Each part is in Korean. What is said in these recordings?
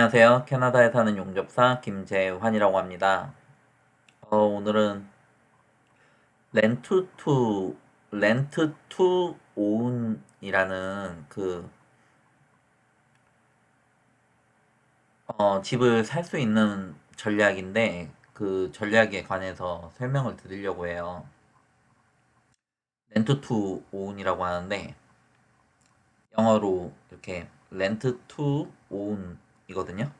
안녕하세요. 캐나다에 사는 용접사 김재환이라고 합니다. 오늘은 렌트 투 렌트 투 오운이라는 집을 살 수 있는 전략인데 그 전략에 관해서 설명을 드리려고 해요. 렌트 투 오운이라고 하는데 영어로 이렇게 렌트 투 오운이거든요.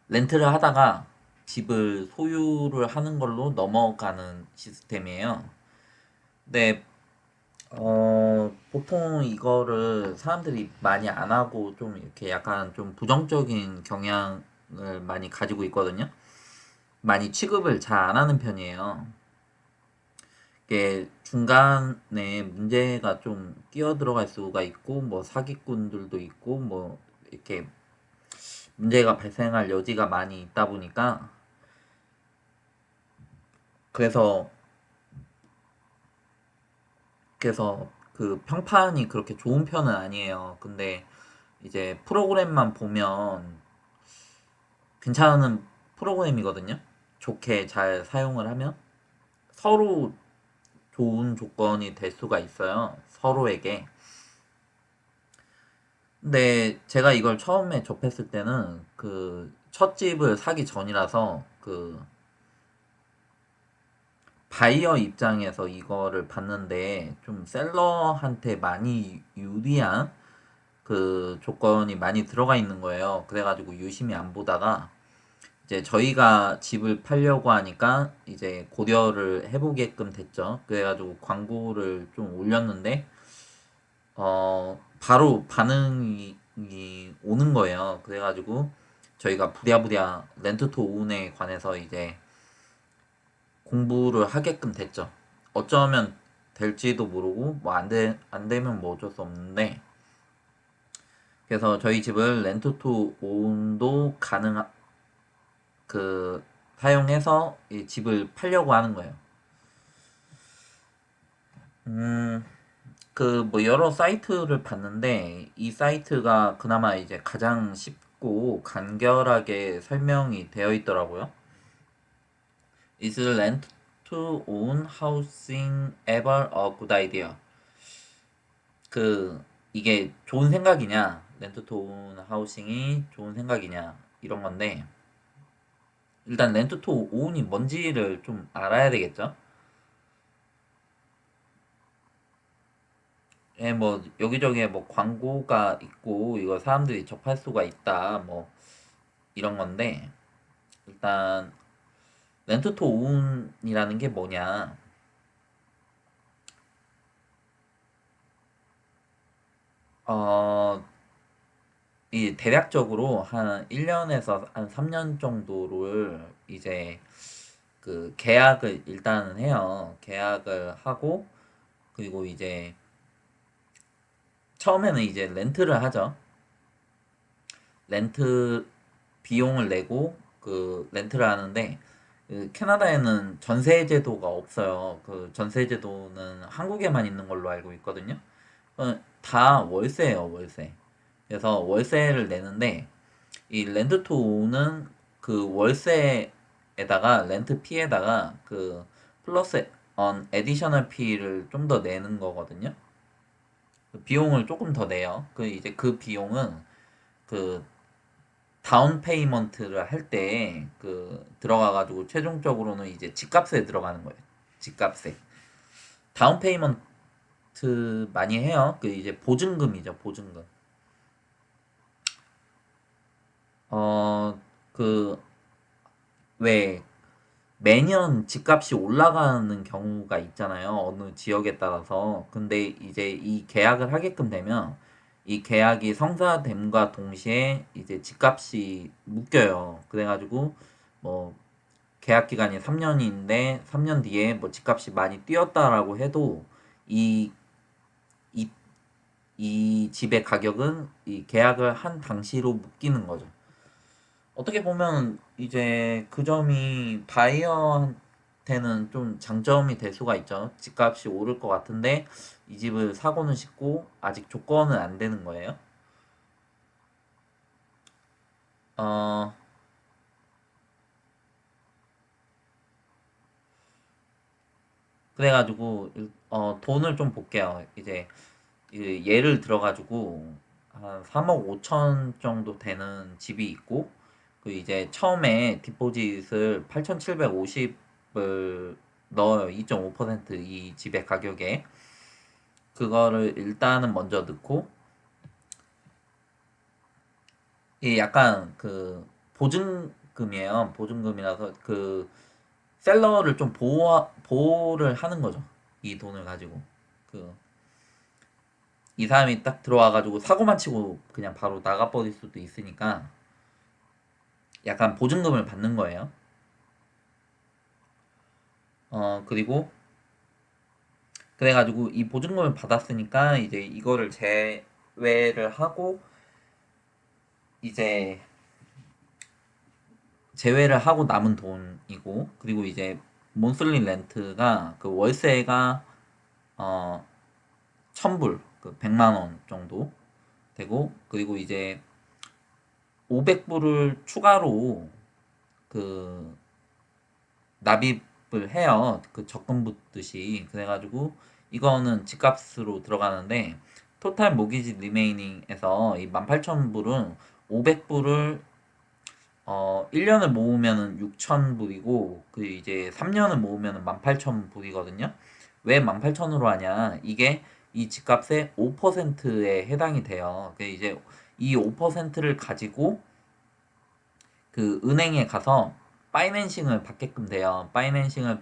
렌트를 하다가 집을 소유를 하는 걸로 넘어가는 시스템이에요. 근데 보통 이거를 사람들이 많이 안 하고 좀 이렇게 약간 좀 부정적인 경향을 많이 가지고 있거든요. 많이 취급을 잘 안 하는 편이에요. 이게 중간에 문제가 좀 끼어 들어갈 수가 있고, 뭐 사기꾼들도 있고, 뭐 이렇게 문제가 발생할 여지가 많이 있다 보니까, 그래서, 그래서 그 평판이 그렇게 좋은 편은 아니에요. 근데 이제 프로그램만 보면 괜찮은 프로그램이거든요. 좋게 잘 사용을 하면 서로 좋은 조건이 될 수가 있어요. 서로에게. 근데 제가 이걸 처음에 접했을 때는 그 첫 집을 사기 전이라서 그 바이어 입장에서 이거를 봤는데 좀 셀러한테 많이 유리한 그 조건이 많이 들어가 있는 거예요. 그래가지고 유심히 안 보다가 이제 저희가 집을 팔려고 하니까 이제 고려를 해보게끔 됐죠. 그래가지고 광고를 좀 올렸는데, 바로 반응이 오는 거예요. 그래가지고 저희가 부랴부랴 렌트토 오운에 관해서 이제 공부를 하게끔 됐죠. 어쩌면 될지도 모르고, 뭐 안 되면 뭐 어쩔 수 없는데, 그래서 저희 집을 렌트토 오운도 그 사용해서 이 집을 팔려고 하는 거예요. 음, 그 뭐 여러 사이트를 봤는데 이 사이트가 그나마 이제 가장 쉽고 간결하게 설명이 되어 있더라고요. Is rent to own housing ever a good idea? 그 이게 좋은 생각이냐, 렌트 투 온 하우싱이 좋은 생각이냐 이런 건데 일단 렌트 투 온이 뭔지를 좀 알아야 되겠죠? 예, 뭐 여기저기에 뭐 광고가 있고 이거 사람들이 접할 수가 있다 뭐 이런 건데 일단 렌트 투 오운이라는 게 뭐냐? 어, 이 대략적으로 한 1년에서 한 3년 정도를 이제 그 계약을 일단은 해요. 계약을 하고 그리고 이제 처음에는 이제 렌트를 하죠. 렌트 비용을 내고 그 렌트를 하는데 그 캐나다에는 전세 제도가 없어요. 그 전세 제도는 한국에만 있는 걸로 알고 있거든요. 다 월세예요, 월세. 그래서 월세를 내는데 이 렌트 투는 그 월세에다가 렌트 피에다가 그 플러스 언 에디셔널 피를 좀 더 내는 거거든요. 그 비용을 조금 더 내요. 그 이제 그 비용은 그 다운 페이먼트를 할 때 그 들어가 가지고 최종적으로는 이제 집값에 들어가는 거예요. 집값에. 다운 페이먼트 많이 해요. 그 이제 보증금이죠, 보증금. 어, 그, 왜, 매년 집값이 올라가는 경우가 있잖아요. 어느 지역에 따라서. 근데 이제 이 계약을 하게끔 되면, 이 계약이 성사됨과 동시에 이제 집값이 묶여요. 그래가지고, 뭐, 계약 기간이 3년인데, 3년 뒤에 뭐 집값이 많이 뛰었다라고 해도, 이, 이, 이 집의 가격은 이 계약을 한 당시로 묶이는 거죠. 어떻게 보면 이제 그 점이 바이어한테는 좀 장점이 될 수가 있죠. 집값이 오를 것 같은데 이 집을 사고는 싶고 아직 조건은 안 되는 거예요. 어, 그래가지고 돈을 좀 볼게요. 이제 예를 들어가지고 한 3억 5천 정도 되는 집이 있고 그 이제 처음에 디포짓을 8,750을 넣어요. 2.5%이 집의 가격에 그거를 일단은 먼저 넣고 이게 약간 그 보증금이에요. 보증금이라서 그 셀러를 좀 보호를 하는 거죠. 이 돈을 가지고 그 이 사람이 딱 들어와가지고 사고만 치고 그냥 바로 나가버릴 수도 있으니까 약간 보증금을 받는 거예요. 그리고 그래가지고 이 보증금을 받았으니까 이제 이거를 제외를 하고 이제 제외를 하고 남은 돈이고 그리고 이제 몬슬리 렌트가 그 월세가 어 1000불 그 100만 원 정도 되고 그리고 이제 500불을 추가로 그 납입을 해요. 그 적금 붙듯이. 그래가지고 이거는 집값으로 들어가는데 토탈 모기지 리메이닝에서 이 18,000불은 500불을 1년을 모으면은 6,000불이고 그 이제 3년을 모으면은 18,000불이거든요. 왜 18,000으로 하냐? 이게 이 집값의 5%에 해당이 돼요. 그 이제 이 5%를 가지고 그 은행에 가서 파이낸싱을 받게끔 돼요. 파이낸싱을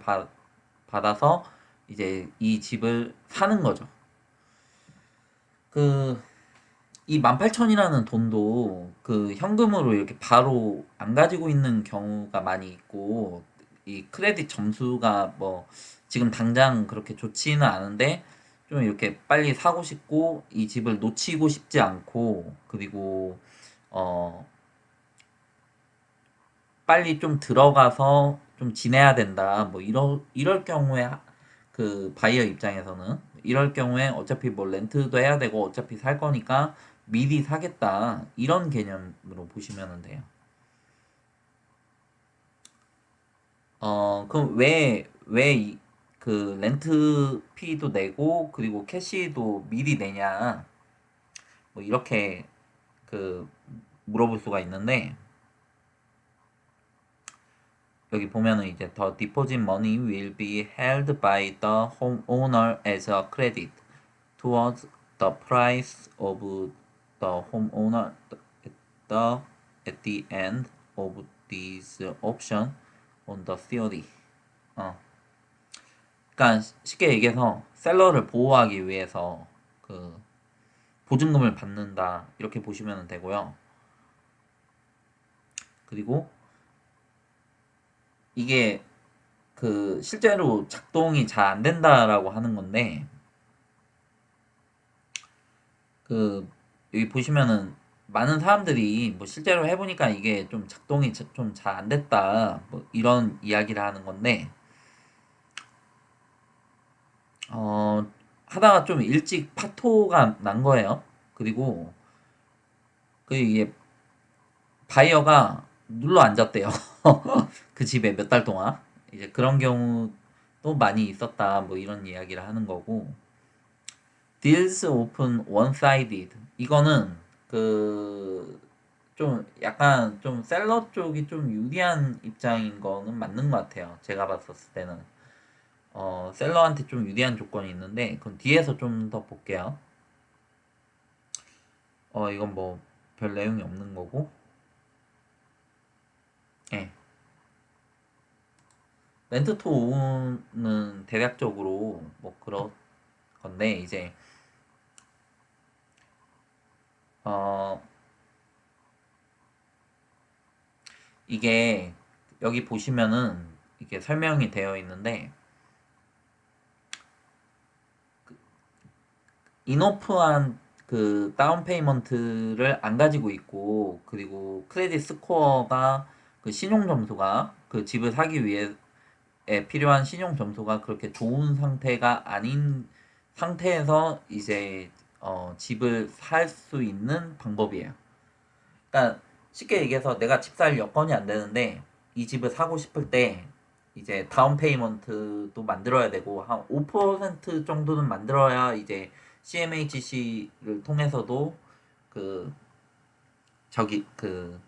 받아서 이제 이 집을 사는 거죠. 그 이 18,000이라는 돈도 그 현금으로 이렇게 바로 안 가지고 있는 경우가 많이 있고 이 크레딧 점수가 뭐 지금 당장 그렇게 좋지는 않은데 좀 이렇게 빨리 사고 싶고 이 집을 놓치고 싶지 않고 그리고 어 빨리 좀 들어가서 좀 지내야 된다. 뭐 이럴 경우에 그 바이어 입장에서는 이럴 경우에 어차피 뭐 렌트도 해야 되고 어차피 살 거니까 미리 사겠다. 이런 개념으로 보시면 돼요. 그럼 왜 그 렌트 피도 내고 그리고 캐시도 미리 내냐? 뭐 이렇게 그 물어볼 수가 있는데 여기 보면은 이제 the deposit money will be held by the homeowner as a credit towards the price of the homeowner the, at the end of this option on the theory. 어. 그러니까 쉽게 얘기해서 셀러를 보호하기 위해서 그 보증금을 받는다 이렇게 보시면 되고요. 그리고 이게 그 실제로 작동이 잘 안 된다라고 하는 건데 그 여기 보시면은 많은 사람들이 뭐 실제로 해보니까 이게 좀 작동이 좀 잘 안 됐다 뭐 이런 이야기를 하는 건데 하다가 좀 일찍 파토가 난 거예요. 그리고 그 이게 바이어가 눌러 앉았대요. 그 집에 몇 달 동안 이제 그런 경우도 많이 있었다 뭐 이런 이야기를 하는 거고 deals open one-sided 이거는 그 좀 약간 좀 셀러 쪽이 좀 유리한 입장인 거는 맞는 것 같아요. 제가 봤었을 때는 셀러한테 좀 유리한 조건이 있는데 그럼 뒤에서 좀 더 볼게요. 이건 뭐 별 내용이 없는 거고, 예. 렌트 투 오는 대략적으로 뭐 그런 건데 이제 어 이게 여기 보시면은 이게 설명이 되어 있는데 인오프한 그 다운 페이먼트를 안 가지고 있고 그리고 크레딧 스코어가 그 신용 점수가 그 집을 사기 위해 필요한 신용 점수가 그렇게 좋은 상태가 아닌 상태에서 이제 집을 살 수 있는 방법이에요. 그러니까 쉽게 얘기해서 내가 집 살 여건이 안 되는데 이 집을 사고 싶을 때 이제 다운 페이먼트도 만들어야 되고 한 5% 정도는 만들어야 이제 CMHC를 통해서도 그 저기 그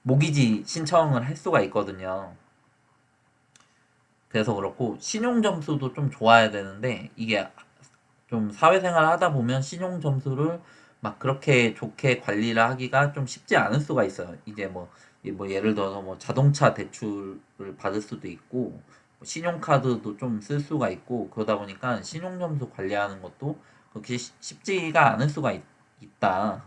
모기지 신청을 할 수가 있거든요. 그래서 그렇고 신용 점수도 좀 좋아야 되는데 이게 좀 사회생활 하다 보면 신용 점수를 막 그렇게 좋게 관리를 하기가 좀 쉽지 않을 수가 있어요. 이제 뭐 예를 들어서 뭐 자동차 대출을 받을 수도 있고 뭐 신용카드도 좀 쓸 수가 있고 그러다 보니까 신용 점수 관리하는 것도 그렇게 쉽지가 않을 수가 있다.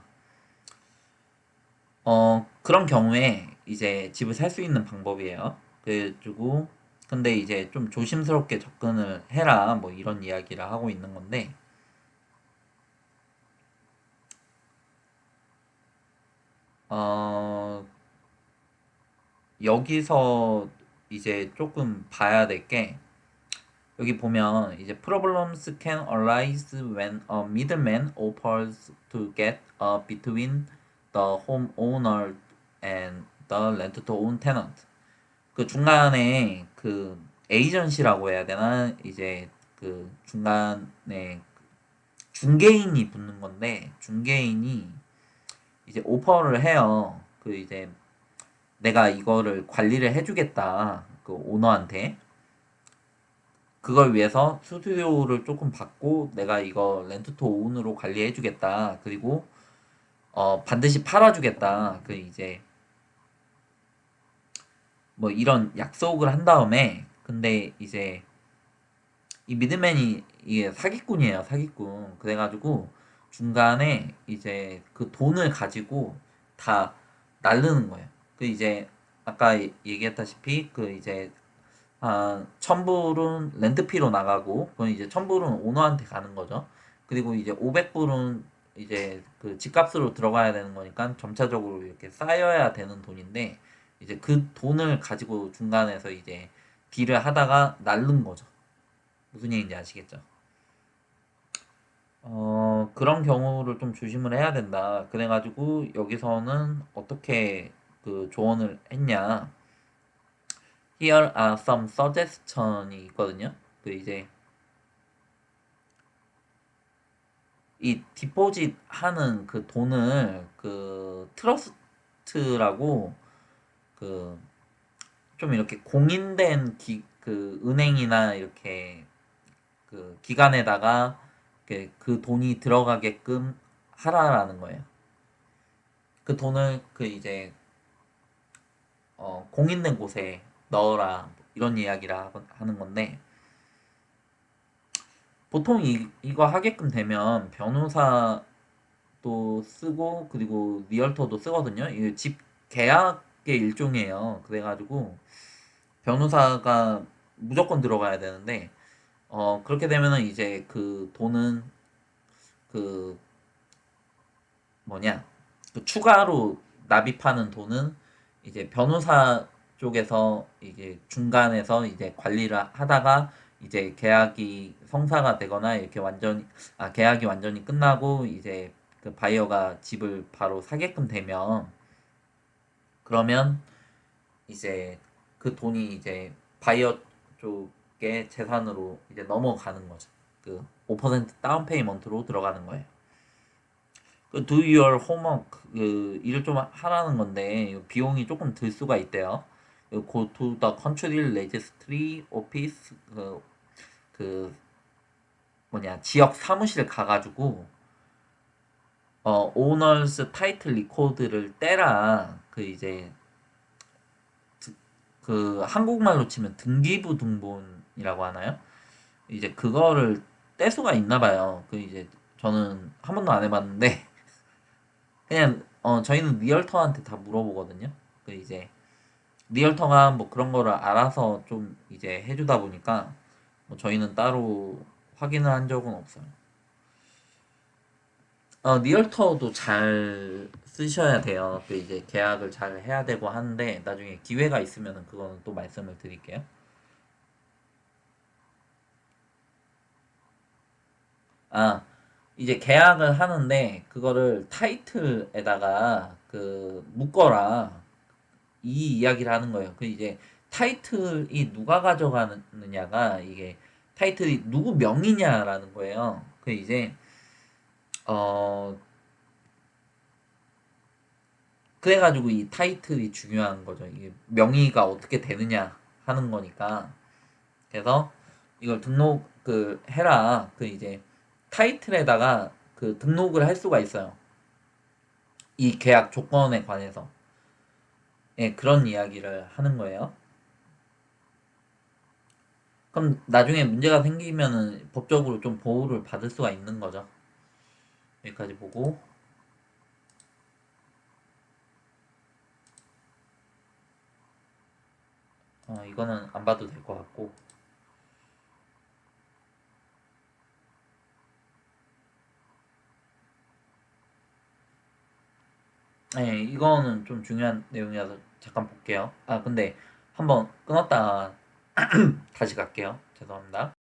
그런 경우에 이제 집을 살 수 있는 방법이에요. 그래가지고 근데 이제 좀 조심스럽게 접근을 해라 뭐 이런 이야기를 하고 있는 건데 어 여기서 이제 조금 봐야 될 게 여기 보면 이제 problems can arise when a middleman offers to get between the homeowner and the rent to own tenant. 그 중간에 그 에이전시라고 해야 되나 이제 그 중간에 중개인이 붙는 건데 중개인이 이제 오퍼를 해요. 그 이제 내가 이거를 관리를 해주겠다. 그 오너한테. 그걸 위해서 수수료를 조금 받고 내가 이거 렌트 투 오운으로 관리해주겠다. 그리고 반드시 팔아주겠다. 그 이제 뭐 이런 약속을 한 다음에 근데 이제 이 미드맨이 이게 사기꾼이에요, 사기꾼. 그래가지고 중간에 이제 그 돈을 가지고 다 날르는 거예요. 그 이제 아까 얘기했다시피 그 이제 천불은 렌트피로 나가고 그건 이제 천불은 오너한테 가는 거죠. 그리고 이제 500불은 이제 그 집값으로 들어가야 되는 거니까 점차적으로 이렇게 쌓여야 되는 돈인데 이제 그 돈을 가지고 중간에서 이제 딜을 하다가 날른 거죠. 무슨 얘기인지 아시겠죠? 그런 경우를 좀 조심을 해야 된다. 그래가지고 여기서는 어떻게 그 조언을 했냐. Here are some suggestion이 있거든요. 그 이제 이 디포짓 하는 그 돈을 그 트러스트라고 그 좀 이렇게 공인된 그 은행이나 이렇게 그 기관에다가 그 돈이 들어가게끔 하라라는 거예요. 그 돈을 그 이제 공인된 곳에 넣어라 이런 이야기를 하는 건데 보통 이거 하게끔 되면 변호사도 쓰고 그리고 리얼터도 쓰거든요. 이게 집 계약의 일종이에요. 그래가지고 변호사가 무조건 들어가야 되는데 그렇게 되면은 이제 그 돈은 그 뭐냐 그 추가로 납입하는 돈은 이제 변호사 쪽에서 이제 중간에서 이제 관리를 하다가 이제 계약이 성사가 되거나 이렇게 계약이 완전히 끝나고 이제 그 바이어가 집을 바로 사게끔 되면 그러면 이제 그 돈이 이제 바이어 쪽의 재산으로 이제 넘어가는 거죠. 그 5% 다운 페이먼트로 들어가는 거예요. 그 do your homework 그 일을 좀 하라는 건데 비용이 조금 들 수가 있대요. go to the country registry office 그 뭐냐 지역 사무실 가가지고 owners title record를 떼라. 그 이제 그 한국말로 치면 등기부 등본이라고 하나요? 이제 그거를 뗄 수가 있나 봐요. 그 이제 저는 한 번도 안 해봤는데 그냥 저희는 리얼터한테 다 물어보거든요. 그 이제 리얼터가 뭐 그런 거를 알아서 좀 이제 해주다 보니까 뭐 저희는 따로 확인을 한 적은 없어요. 리얼터도 잘 쓰셔야 돼요. 그 이제 계약을 잘 해야 되고 하는데 나중에 기회가 있으면은 그거는 또 말씀을 드릴게요. 아, 이제 계약을 하는데 그거를 타이틀에다가 그 묶어라 이 이야기를 하는 거예요. 그 이제 타이틀이 누가 가져가느냐가 이게 타이틀이 누구 명의냐라는 거예요. 그 이제 어 그래가지고 이 타이틀이 중요한 거죠. 이게 명의가 어떻게 되느냐 하는 거니까. 그래서 이걸 등록 그 해라. 그 이제 타이틀에다가 그 등록을 할 수가 있어요. 이 계약 조건에 관해서. 예, 그런 이야기를 하는 거예요. 그럼 나중에 문제가 생기면은 법적으로 좀 보호를 받을 수가 있는 거죠. 여기까지 보고. 이거는 안 봐도 될 것 같고. 네, 이거는 좀 중요한 내용이라서 잠깐 볼게요. 근데 한번 끊었다가 다시 갈게요. 죄송합니다.